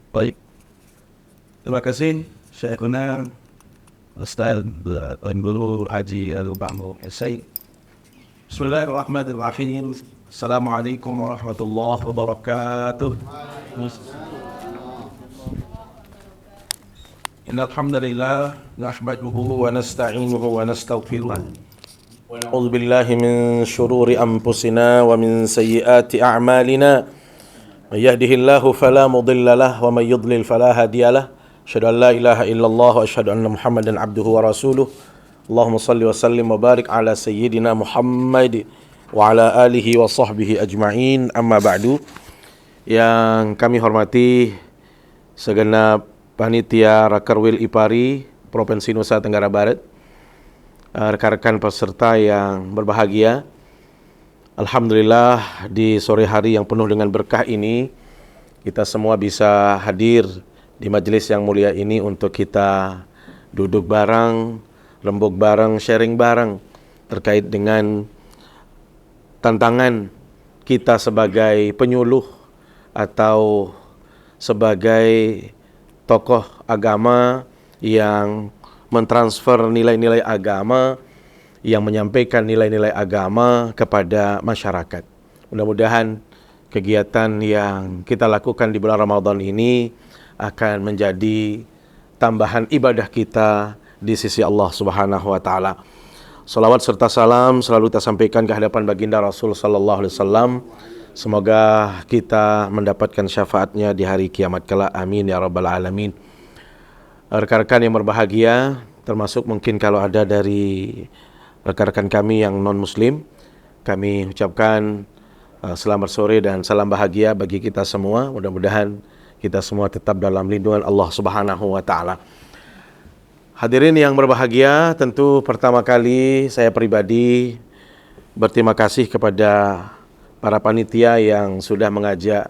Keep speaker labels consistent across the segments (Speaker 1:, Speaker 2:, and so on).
Speaker 1: Baik, terima kasih Syekhuna Ustaz Tuan Guru Haji Al-Ba'mu Said. Bismillahirrahmanirrahim. Assalamualaikum warahmatullahi wabarakatuh. Innal hamdalillah nahmaduhu wa nasta'inuhu wa nastaghfiruh.
Speaker 2: ونعوذ بالله من شرور أنفسنا ومن سيئات أعمالنا من يهده الله فلا مضل له ومن يضلل فلا هادي له أشهد أن لا إله إلا الله وأشهد أن محمدا عبده ورسوله اللهم صل وسلم وبارك على سيدنا محمد وعلى آله وصحبه أجمعين أما بعد. Yang kami hormati segenap panitia Rakerwil Ipari Provinsi Nusa Tenggara Barat, rekan-rekan peserta yang berbahagia. Alhamdulillah di sore hari yang penuh dengan berkah ini kita semua bisa hadir di majelis yang mulia ini untuk kita duduk bareng, rembuk bareng, sharing bareng terkait dengan tantangan kita sebagai penyuluh atau sebagai tokoh agama yang mentransfer nilai-nilai agama, yang menyampaikan nilai-nilai agama kepada masyarakat. Mudah-mudahan kegiatan yang kita lakukan di bulan Ramadan ini akan menjadi tambahan ibadah kita di sisi Allah Subhanahu wa taala. Salawat serta salam selalu kita sampaikan ke hadapan baginda Rasul sallallahu alaihi wasallam. Semoga kita mendapatkan syafaatnya di hari kiamat kelak. Amin ya rabbal alamin. Rekan-rekan yang berbahagia, termasuk mungkin kalau ada dari rekan-rekan kami yang non-muslim, kami ucapkan selamat sore dan salam bahagia bagi kita semua. Mudah-mudahan kita semua tetap dalam lindungan Allah Subhanahu wa taala. Hadirin yang berbahagia, tentu pertama kali saya pribadi berterima kasih kepada para panitia yang sudah mengajak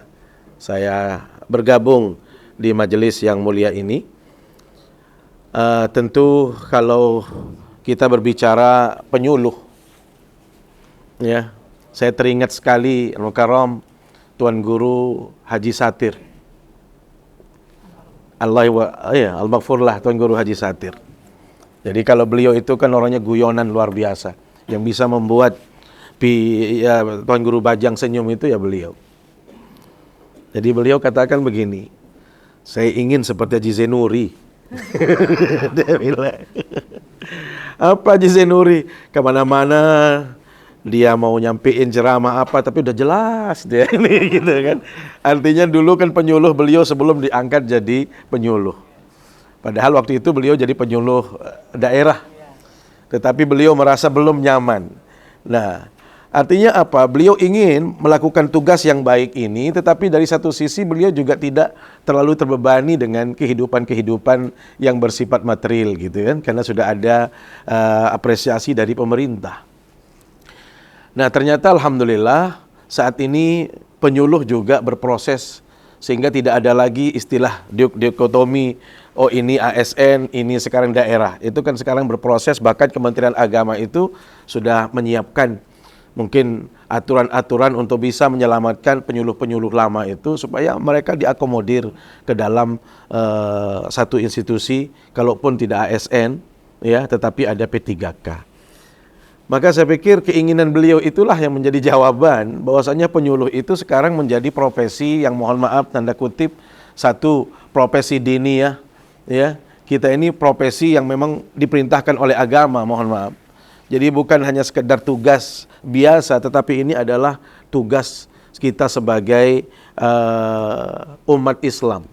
Speaker 2: saya bergabung di majelis yang mulia ini. Tentu kalau kita berbicara penyuluh, ya, saya teringat sekali Al-Mukarram Tuan Guru Haji Satir. Al-Maghfurlah Tuan Guru Haji Satir. Jadi kalau beliau itu kan orangnya guyonan luar biasa, yang bisa membuat Tuan Guru Bajang senyum itu ya beliau. Jadi beliau katakan begini, saya ingin seperti Haji Zainuri. Dia bilang, apa Haji Zainuri kemana-mana dia mau nyampein ceramah apa tapi udah jelas dia ini gitu kan. Artinya dulu kan penyuluh beliau sebelum diangkat jadi penyuluh. Padahal waktu itu beliau jadi penyuluh daerah, tetapi beliau merasa belum nyaman. Nah, artinya apa? Beliau ingin melakukan tugas yang baik ini, tetapi dari satu sisi beliau juga tidak terlalu terbebani dengan kehidupan-kehidupan yang bersifat material gitu kan, karena sudah ada apresiasi dari pemerintah. Nah, ternyata alhamdulillah saat ini penyuluh juga berproses sehingga tidak ada lagi istilah dikotomi, oh ini ASN, ini sekarang daerah. Itu kan sekarang berproses, bahkan Kementerian Agama itu sudah menyiapkan mungkin aturan-aturan untuk bisa menyelamatkan penyuluh-penyuluh lama itu supaya mereka diakomodir ke dalam satu institusi, kalaupun tidak ASN ya, tetapi ada P3K. Maka saya pikir keinginan beliau itulah yang menjadi jawaban bahwasanya penyuluh itu sekarang menjadi profesi yang mohon maaf tanda kutip satu profesi diniyah ya. Kita ini profesi yang memang diperintahkan oleh agama, mohon maaf. Jadi bukan hanya sekedar tugas biasa, tetapi ini adalah tugas kita sebagai umat Islam.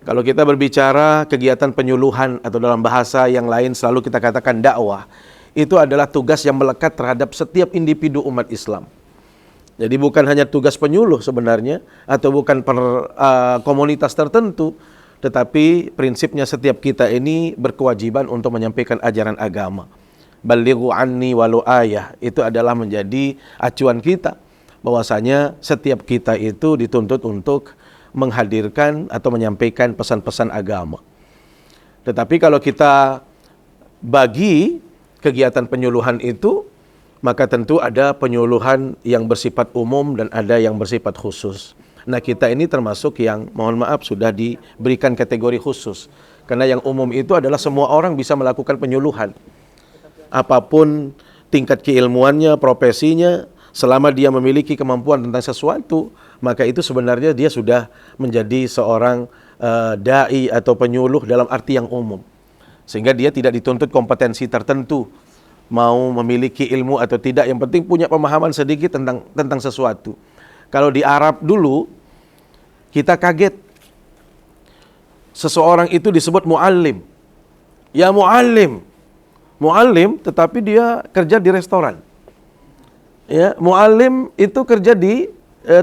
Speaker 2: Kalau kita berbicara kegiatan penyuluhan atau dalam bahasa yang lain selalu kita katakan dakwah, itu adalah tugas yang melekat terhadap setiap individu umat Islam. Jadi bukan hanya tugas penyuluh sebenarnya, atau bukan komunitas tertentu, tetapi prinsipnya setiap kita ini berkewajiban untuk menyampaikan ajaran agama. Balighu anni walau ayah, itu adalah menjadi acuan kita bahwasanya setiap kita itu dituntut untuk menghadirkan atau menyampaikan pesan-pesan agama. Tetapi kalau kita bagi kegiatan penyuluhan itu, maka tentu ada penyuluhan yang bersifat umum dan ada yang bersifat khusus. Nah, kita ini termasuk yang mohon maaf sudah diberikan kategori khusus. Karena yang umum itu adalah semua orang bisa melakukan penyuluhan. Apapun tingkat keilmuannya, profesinya, selama dia memiliki kemampuan tentang sesuatu, maka itu sebenarnya dia sudah menjadi seorang dai atau penyuluh dalam arti yang umum. Sehingga dia tidak dituntut kompetensi tertentu, mau memiliki ilmu atau tidak, yang penting punya pemahaman sedikit tentang sesuatu. Kalau di Arab dulu, kita kaget. Seseorang itu disebut muallim. Ya muallim. Muallim tetapi dia kerja di restoran. Ya, muallim itu kerja di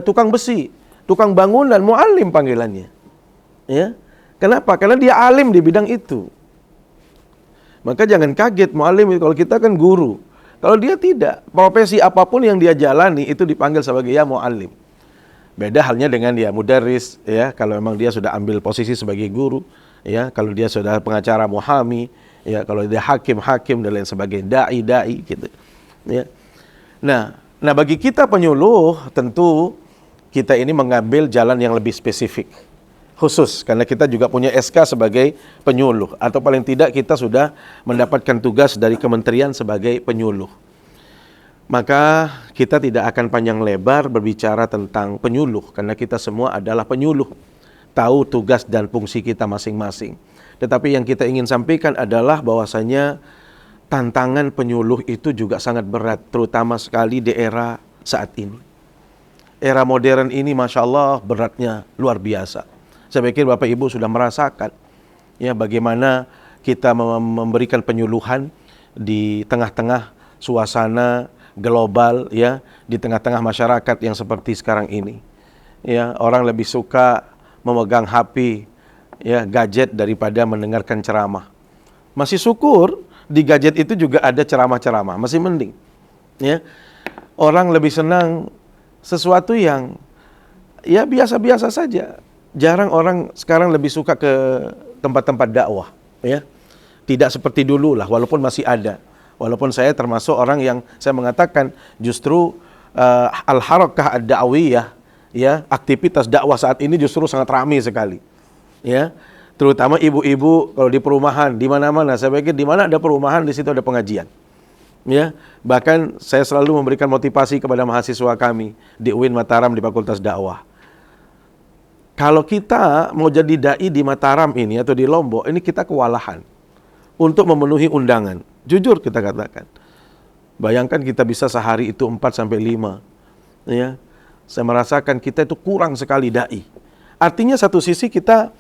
Speaker 2: tukang besi, tukang bangunan, muallim panggilannya. Ya. Kenapa? Karena dia alim di bidang itu. Maka jangan kaget muallim itu, kalau kita kan guru. Kalau dia tidak, profesi apapun yang dia jalani itu dipanggil sebagai ya muallim. Beda halnya dengan dia mudarris, ya, kalau memang dia sudah ambil posisi sebagai guru, ya, kalau dia sudah pengacara muhami, ya, kalau dia hakim dan lain sebagainya, dai gitu. Ya. Nah, bagi kita penyuluh tentu kita ini mengambil jalan yang lebih spesifik. Khusus karena kita juga punya SK sebagai penyuluh, atau paling tidak kita sudah mendapatkan tugas dari kementerian sebagai penyuluh. Maka kita tidak akan panjang lebar berbicara tentang penyuluh, karena kita semua adalah penyuluh, tahu tugas dan fungsi kita masing-masing. Tetapi yang kita ingin sampaikan adalah bahwasanya tantangan penyuluh itu juga sangat berat, terutama sekali di era saat ini. Era modern ini Masya Allah beratnya luar biasa. Saya pikir Bapak Ibu sudah merasakan ya bagaimana kita memberikan penyuluhan di tengah-tengah suasana global, ya, di tengah-tengah masyarakat yang seperti sekarang ini. Ya, orang lebih suka memegang HP, ya, gadget daripada mendengarkan ceramah. Masih syukur di gadget itu juga ada ceramah-ceramah, masih mending. Ya. Orang lebih senang sesuatu yang ya biasa-biasa saja. Jarang orang sekarang lebih suka ke tempat-tempat dakwah, ya. Tidak seperti dulu lah, walaupun masih ada. Walaupun saya termasuk orang yang saya mengatakan justru al-harakah ad-da'wiyah, ya, aktivitas dakwah saat ini justru sangat ramai sekali. Ya. Terutama ibu-ibu kalau di perumahan, di mana-mana, saya pikir di mana ada perumahan di situ ada pengajian. Ya, bahkan saya selalu memberikan motivasi kepada mahasiswa kami di UIN Mataram di Fakultas Dakwah. Kalau kita mau jadi dai di Mataram ini atau di Lombok, ini kita kewalahan untuk memenuhi undangan. Jujur kita katakan. Bayangkan kita bisa sehari itu 4 sampai 5. Ya. Saya merasakan kita itu kurang sekali dai. Artinya satu sisi kita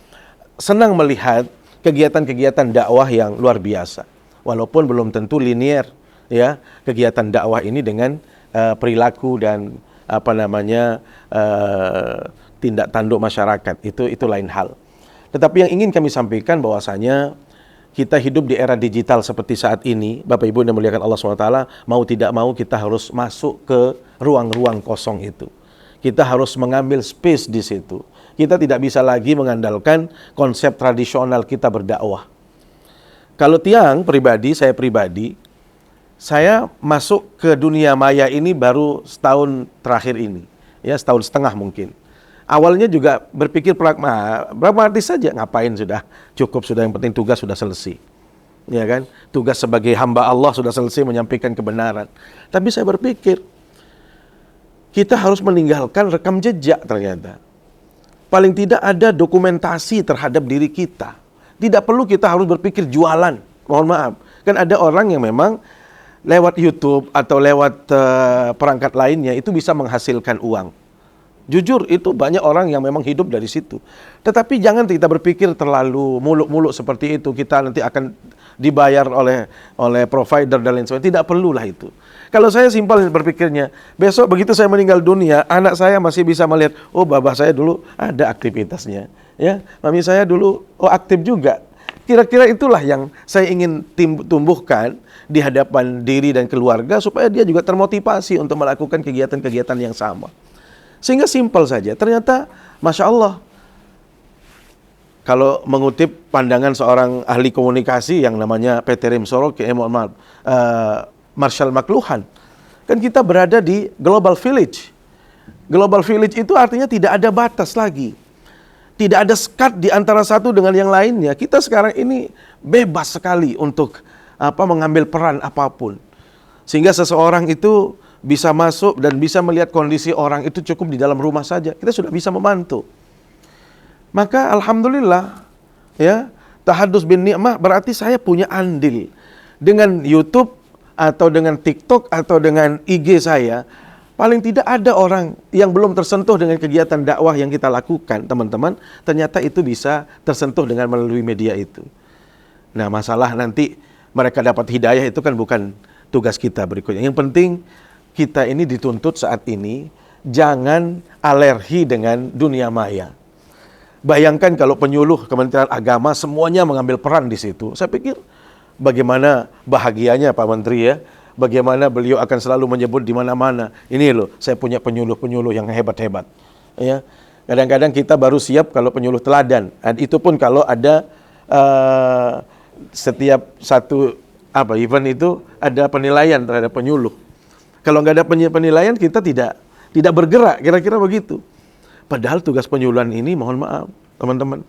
Speaker 2: senang melihat kegiatan-kegiatan dakwah yang luar biasa. Walaupun belum tentu linear, ya, kegiatan dakwah ini dengan perilaku dan tindak tanduk masyarakat. Itu lain hal. Tetapi yang ingin kami sampaikan bahwasanya kita hidup di era digital seperti saat ini, Bapak Ibu yang dimuliakan Allah SWT, mau tidak mau kita harus masuk ke ruang-ruang kosong itu. Kita harus mengambil space di situ. Kita tidak bisa lagi mengandalkan konsep tradisional kita berdakwah. Kalau saya pribadi, saya masuk ke dunia maya ini baru setahun terakhir ini. Ya, setahun setengah mungkin. Awalnya juga berpikir pragmatis saja, ngapain sudah cukup, sudah yang penting tugas sudah selesai. Ya kan? Tugas sebagai hamba Allah sudah selesai menyampaikan kebenaran. Tapi saya berpikir kita harus meninggalkan rekam jejak ternyata. Paling tidak ada dokumentasi terhadap diri kita. Tidak perlu kita harus berpikir jualan. Mohon maaf. Kan ada orang yang memang lewat YouTube atau lewat perangkat lainnya itu bisa menghasilkan uang. Jujur itu banyak orang yang memang hidup dari situ. Tetapi jangan kita berpikir terlalu muluk-muluk seperti itu. Kita nanti akan dibayar oleh provider dan lain sebagainya. Tidak perlulah itu. Kalau saya simpel berpikirnya, besok begitu saya meninggal dunia, anak saya masih bisa melihat, oh babah saya dulu ada aktivitasnya. Ya, mami saya dulu aktif juga. Kira-kira itulah yang saya ingin tumbuhkan di hadapan diri dan keluarga supaya dia juga termotivasi untuk melakukan kegiatan-kegiatan yang sama. Sehingga simpel saja. Ternyata, Masya Allah, kalau mengutip pandangan seorang ahli komunikasi yang namanya Peter Soroki, Marshall McLuhan, kan kita berada di global village. Global village itu artinya tidak ada batas lagi. Tidak ada sekat di antara satu dengan yang lainnya. Kita sekarang ini bebas sekali untuk mengambil peran apapun. Sehingga seseorang itu bisa masuk dan bisa melihat kondisi orang itu cukup di dalam rumah saja. Kita sudah bisa memantau. Maka alhamdulillah, ya, tahadus bin ni'mah berarti saya punya andil dengan YouTube atau dengan TikTok atau dengan IG saya. Paling tidak ada orang yang belum tersentuh dengan kegiatan dakwah yang kita lakukan, teman-teman. Ternyata itu bisa tersentuh dengan melalui media itu. Nah, masalah nanti mereka dapat hidayah itu kan bukan tugas kita berikutnya. Yang penting kita ini dituntut saat ini jangan alergi dengan dunia maya. Bayangkan kalau penyuluh Kementerian Agama semuanya mengambil peran di situ. Saya pikir bagaimana bahagianya Pak Menteri, ya. Bagaimana beliau akan selalu menyebut di mana-mana. Ini loh, saya punya penyuluh-penyuluh yang hebat-hebat. Ya. Kadang-kadang kita baru siap kalau penyuluh teladan. Dan itu pun kalau ada setiap satu event itu ada penilaian terhadap penyuluh. Kalau nggak ada penilaian, kita tidak bergerak, kira-kira begitu. Padahal tugas penyuluhan ini, mohon maaf teman-teman,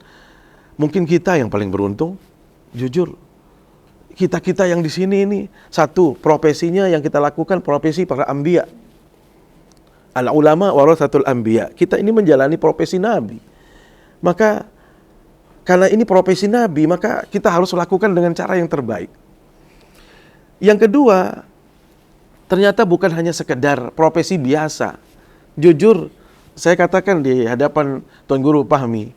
Speaker 2: mungkin kita yang paling beruntung, jujur. Kita yang di sini ini, satu, profesinya yang kita lakukan profesi para anbiya. Al ulama warathatul anbiya. Kita ini menjalani profesi nabi. Maka karena ini profesi nabi, maka kita harus lakukan dengan cara yang terbaik. Yang kedua, ternyata bukan hanya sekedar profesi biasa. Jujur, saya katakan di hadapan Tuan Guru Fahmi,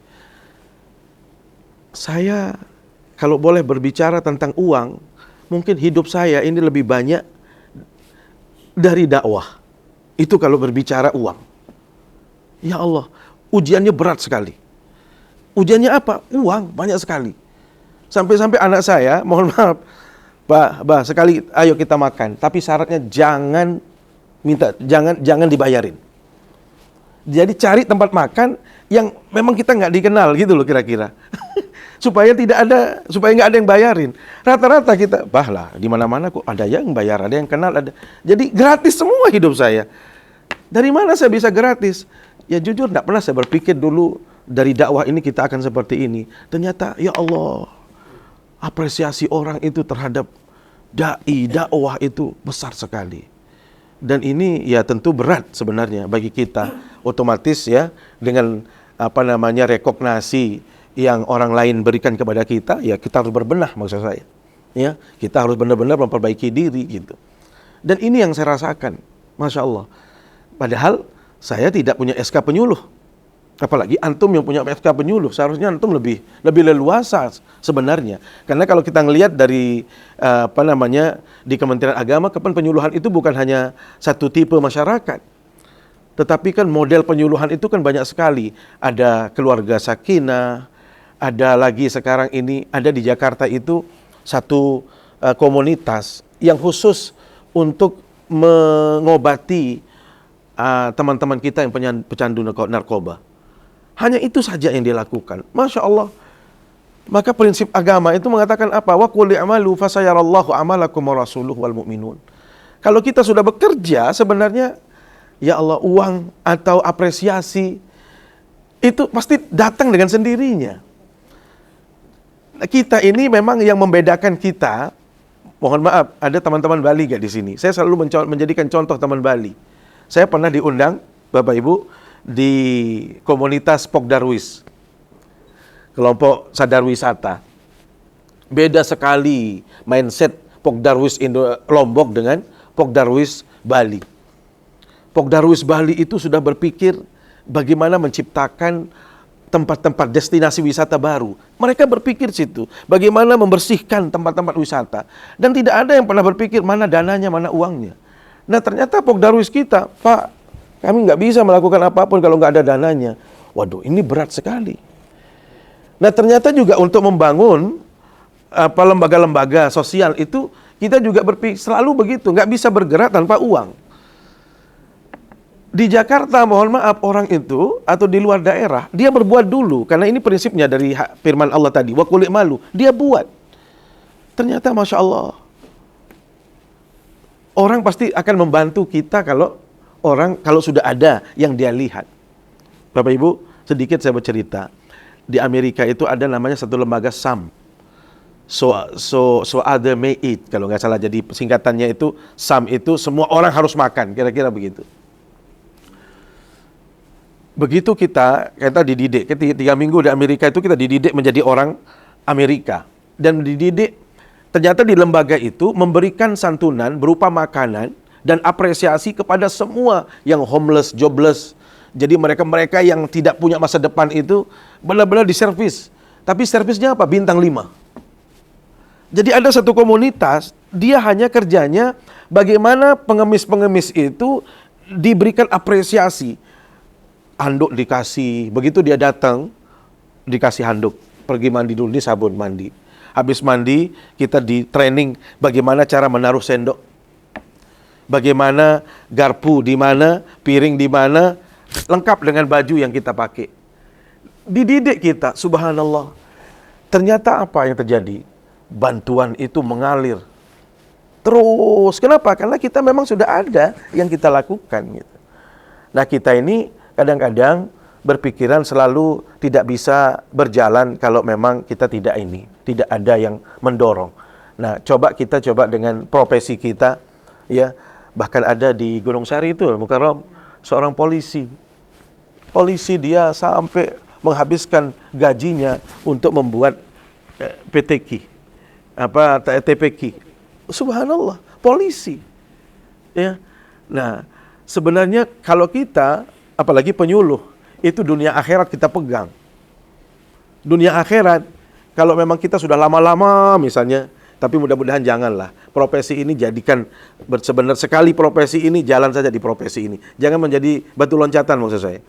Speaker 2: saya kalau boleh berbicara tentang uang, mungkin hidup saya ini lebih banyak dari dakwah. Itu kalau berbicara uang. Ya Allah, ujiannya berat sekali. Ujiannya apa? Uang, banyak sekali. Sampai-sampai anak saya, mohon maaf, Bah, sekali ayo kita makan, tapi syaratnya jangan dibayarin. Jadi cari tempat makan yang memang kita nggak dikenal gitu loh kira-kira. supaya nggak ada yang bayarin. Rata-rata kita, lah di mana-mana kok ada yang bayar, ada yang kenal, ada. Jadi gratis semua hidup saya. Dari mana saya bisa gratis? Ya jujur nggak pernah saya berpikir dulu dari dakwah ini kita akan seperti ini. Ternyata ya Allah, apresiasi orang itu terhadap dakwah itu besar sekali. Dan ini ya tentu berat sebenarnya bagi kita. Otomatis ya dengan rekognisi yang orang lain berikan kepada kita, ya kita harus berbenah maksud saya. Ya, kita harus benar-benar memperbaiki diri gitu. Dan ini yang saya rasakan, Masya Allah. Padahal saya tidak punya SK penyuluh. Apalagi antum yang punya SK penyuluh, seharusnya antum lebih leluasa sebenarnya. Karena kalau kita ngelihat dari di Kementerian Agama, penyuluhan itu bukan hanya satu tipe masyarakat. Tetapi kan model penyuluhan itu kan banyak sekali. Ada keluarga sakinah, ada lagi sekarang ini ada di Jakarta itu satu komunitas yang khusus untuk mengobati teman-teman kita yang pecandu narkoba. Hanya itu saja yang dilakukan. Masya Allah. Maka prinsip agama itu mengatakan apa? Wa qul i'malu fasayarallahu amalakum wa rasuluhu wal mu'minun. Kalau kita sudah bekerja, sebenarnya ya Allah, uang atau apresiasi itu pasti datang dengan sendirinya. Kita ini memang yang membedakan kita. Mohon maaf, ada teman-teman Bali gak di sini? Saya selalu menjadikan contoh teman Bali. Saya pernah diundang, Bapak Ibu, di komunitas Pokdarwis, kelompok sadar wisata. Beda sekali mindset Pokdarwis Lombok dengan Pokdarwis Bali. Pokdarwis Bali itu sudah berpikir bagaimana menciptakan tempat-tempat destinasi wisata baru. Mereka berpikir situ, bagaimana membersihkan tempat-tempat wisata. Dan tidak ada yang pernah berpikir mana dananya, mana uangnya. Nah ternyata Pokdarwis kita, Pak, kami nggak bisa melakukan apapun kalau nggak ada dananya. Waduh, ini berat sekali. Nah ternyata juga untuk membangun lembaga-lembaga sosial itu kita juga berpikir selalu begitu, nggak bisa bergerak tanpa uang. Di Jakarta, mohon maaf, orang itu atau di luar daerah dia berbuat dulu, karena ini prinsipnya dari firman Allah tadi. Wa qul i'malu, dia buat. Ternyata Masya Allah, orang pasti akan membantu kita kalau orang kalau sudah ada yang dia lihat. Bapak Ibu, sedikit saya bercerita. Di Amerika itu ada namanya satu lembaga SAM. So other may eat, kalau nggak salah. Jadi singkatannya itu SAM itu semua orang harus makan, kira-kira begitu. Begitu kita dididik, 3 minggu di Amerika itu kita dididik menjadi orang Amerika. Dan dididik, ternyata di lembaga itu memberikan santunan berupa makanan dan apresiasi kepada semua yang homeless, jobless. Jadi mereka-mereka yang tidak punya masa depan itu benar-benar diservis. Tapi servisnya apa? Bintang 5. Jadi ada satu komunitas, dia hanya kerjanya bagaimana pengemis-pengemis itu diberikan apresiasi. Handuk dikasih, begitu dia datang, dikasih handuk. Pergi mandi dulu, ini sabun mandi. Habis mandi, kita di training bagaimana cara menaruh sendok. Bagaimana garpu di mana, piring di mana, lengkap dengan baju yang kita pakai. Dididik kita, subhanallah. Ternyata apa yang terjadi? Bantuan itu mengalir terus. Kenapa? Karena kita memang sudah ada yang kita lakukan gitu. Nah, kita ini kadang-kadang berpikiran selalu tidak bisa berjalan kalau memang kita tidak ada yang mendorong. Nah, kita coba dengan profesi kita, ya. Bahkan ada di Gunung Sari itu, Mukarram, seorang polisi dia sampai menghabiskan gajinya untuk membuat PTQ, TPQ. Subhanallah, polisi. Ya. Nah, sebenarnya kalau kita, apalagi penyuluh, itu dunia akhirat kita pegang. Dunia akhirat, kalau memang kita sudah lama-lama misalnya, tapi mudah-mudahan janganlah profesi ini jadikan sebenarnya sekali profesi ini, jalan saja di profesi ini. Jangan menjadi batu loncatan maksud saya.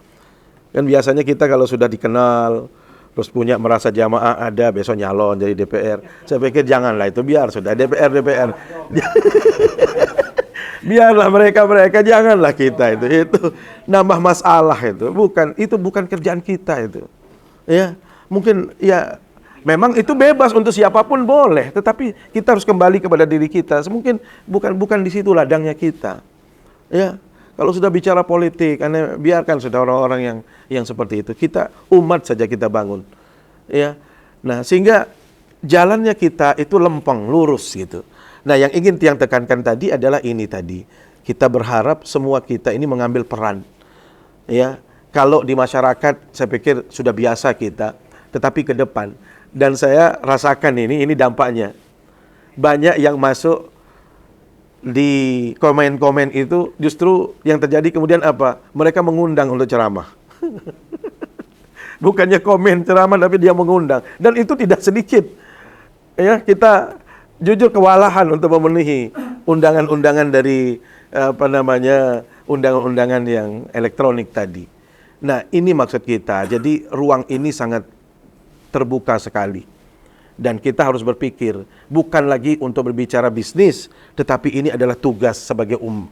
Speaker 2: Kan biasanya kita kalau sudah dikenal, terus merasa jamaah ada, besok nyalon jadi DPR. Saya pikir janganlah itu, biar sudah DPR. Biarlah mereka janganlah kita itu nambah masalah itu bukan kerjaan kita itu. Ya, mungkin ya memang itu bebas untuk siapapun boleh, tetapi kita harus kembali kepada diri kita. Mungkin bukan di situ ladangnya kita. Ya. Kalau sudah bicara politik, biarkan sudah orang-orang yang seperti itu. Kita umat saja kita bangun, ya. Nah, sehingga jalannya kita itu lempeng, lurus gitu. Nah, yang ingin Tiang tekankan tadi adalah ini tadi. Kita berharap semua kita ini mengambil peran, ya. Kalau di masyarakat, saya pikir sudah biasa kita, tetapi ke depan. Dan saya rasakan ini dampaknya. Banyak yang masuk di komen-komen itu justru yang terjadi kemudian apa? Mereka mengundang untuk ceramah. Bukannya komen ceramah tapi dia mengundang, dan itu tidak sedikit. Ya, kita jujur kewalahan untuk memenuhi undangan-undangan dari undangan-undangan yang elektronik tadi. Nah, ini maksud kita. Jadi ruang ini sangat terbuka sekali. Dan kita harus berpikir, bukan lagi untuk berbicara bisnis, tetapi ini adalah tugas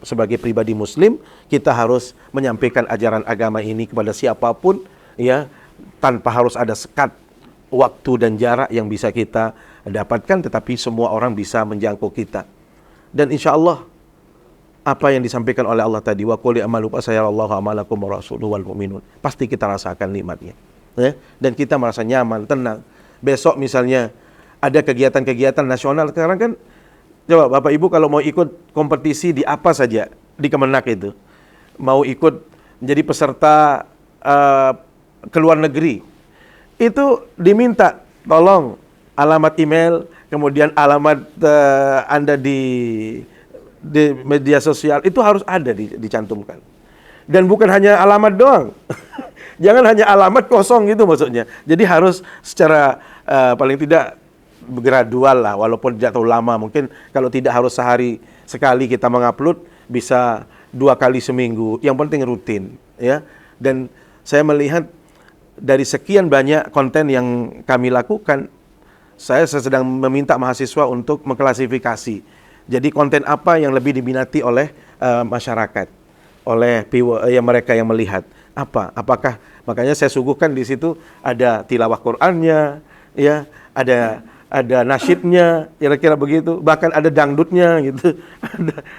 Speaker 2: sebagai pribadi muslim. Kita harus menyampaikan ajaran agama ini kepada siapapun, ya, tanpa harus ada sekat waktu dan jarak yang bisa kita dapatkan, tetapi semua orang bisa menjangkau kita. Dan insya Allah, apa yang disampaikan oleh Allah tadi, wa qul i'malu fa sayarallahu amalakum wa rasuluhu wal mu'minun, pasti kita rasakan nikmatnya, ya? Dan kita merasa nyaman, tenang. Besok misalnya ada kegiatan-kegiatan nasional, sekarang kan coba Bapak Ibu kalau mau ikut kompetisi di apa saja di Kemenak itu, mau ikut menjadi peserta ke luar negeri, itu diminta tolong alamat email, kemudian alamat Anda di media sosial itu harus ada dicantumkan. Dan bukan hanya alamat doang. Jangan hanya alamat kosong gitu maksudnya. Jadi harus secara paling tidak gradual lah, walaupun tidak terlalu lama. Mungkin kalau tidak harus sehari sekali kita mengupload, bisa 2 kali seminggu. Yang penting rutin, ya. Dan saya melihat dari sekian banyak konten yang kami lakukan, saya sedang meminta mahasiswa untuk mengklasifikasi. Jadi konten apa yang lebih diminati oleh masyarakat, oleh mereka yang melihat. Apakah makanya saya suguhkan di situ ada tilawah Qur'annya, ya, ada ada nasyidnya, kira-kira begitu, bahkan ada dangdutnya gitu.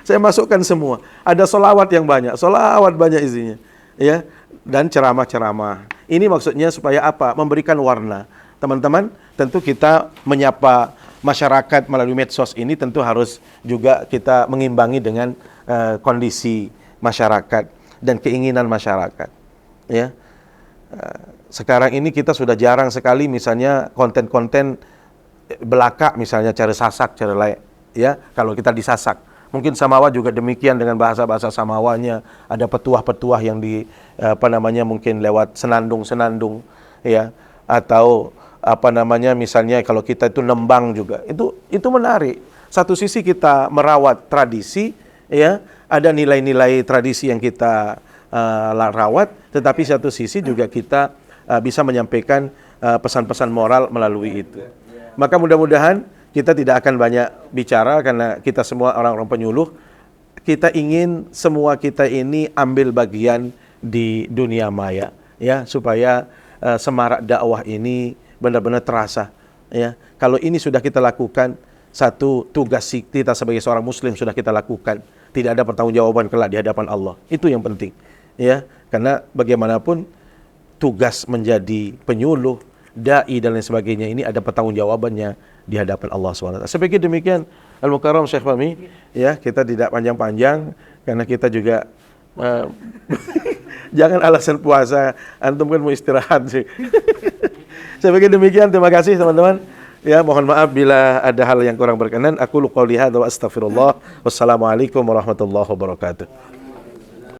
Speaker 2: Saya masukkan semua. Ada solawat yang banyak, solawat banyak isinya, ya, dan ceramah-ceramah. Ini maksudnya supaya apa? Memberikan warna. Teman-teman, tentu kita menyapa masyarakat melalui medsos ini tentu harus juga kita mengimbangi dengan kondisi masyarakat dan keinginan masyarakat. Ya, sekarang ini kita sudah jarang sekali misalnya konten-konten belaka, misalnya cara sasak, cara lain, ya, kalau kita disasak. Mungkin Samawa juga demikian dengan bahasa-bahasa Samawanya, ada petuah-petuah yang mungkin lewat senandung-senandung, ya, atau misalnya kalau kita itu nembang juga. Itu menarik. Satu sisi kita merawat tradisi, ya, ada nilai-nilai tradisi yang kita rawat, tetapi satu sisi juga kita bisa menyampaikan pesan-pesan moral melalui itu. Maka mudah-mudahan kita tidak akan banyak bicara karena kita semua orang-orang penyuluh. Kita ingin semua kita ini ambil bagian di dunia maya, ya, supaya semarak dakwah ini benar-benar terasa, ya. Kalau ini sudah kita lakukan, satu tugas kita sebagai seorang muslim sudah kita lakukan, tidak ada pertanggungjawaban kelak di hadapan Allah. Itu yang penting, ya. Karena bagaimanapun tugas menjadi penyuluh, dai dan lain sebagainya ini ada pertanggungjawabannya di hadapan Allah SWT. Saya pikir demikian Al-Mukarram Syekh Fahmi, ya, kita tidak panjang-panjang karena kita juga jangan alasan puasa, antum kan mau istirahat sih. Saya pikir demikian, terima kasih teman-teman. Ya, mohon maaf bila ada hal yang kurang berkenan. Aku qouli hadza wa astaghfirullah. Wassalamualaikum warahmatullahi wabarakatuh.